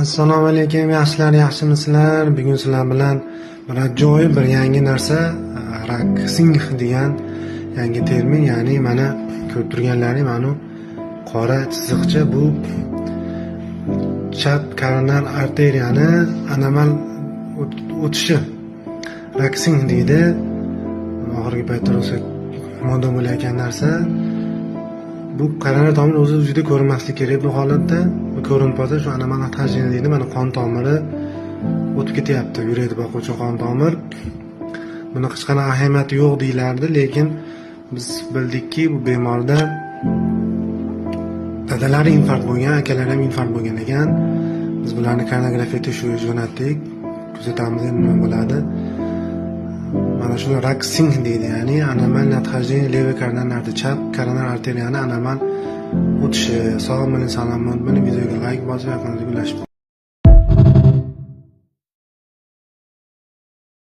Assalomu alaykum, yaxshilar, yaxshimisizlar? Bugun sizlar bilan bir ajoyib bir yangi narsa, raksing degan yangi termin, ya'ni mana ko'rib turganlaring mana qora chiziqcha bu chap koronar arteriyani anomal o'tishi raksing deydi. Oxirgi paytda rosa moda bo'layotgan narsa. Bu koronar tomir o'zi juda ko'rinmaslik kerak bu holatda. Bu ko'rinib qolsa shu anomal natxajini deydi. Mana qon tomiri o'tib ketyapti, yurakda boquvchi qon tomir. Buni hech qanday ahamiyati yo'q deyilardi, lekin biz bildikki bu bemorda dadalari infarkt bo'lgan, akalari ham infarkt bo'lgan ekan. Biz bularni koronagrafiya tekshiruvga jo'natdik. Kuzatamiz endi nima bo'ladi. Mana shuni raksing deydi, ya'ni anomal natxajini levi koronar chap koronar arteriyani anomal o'tishi. Sog' bo'ling, salomat bo'ling. Videoga like bosib, yaqinlarga ulashib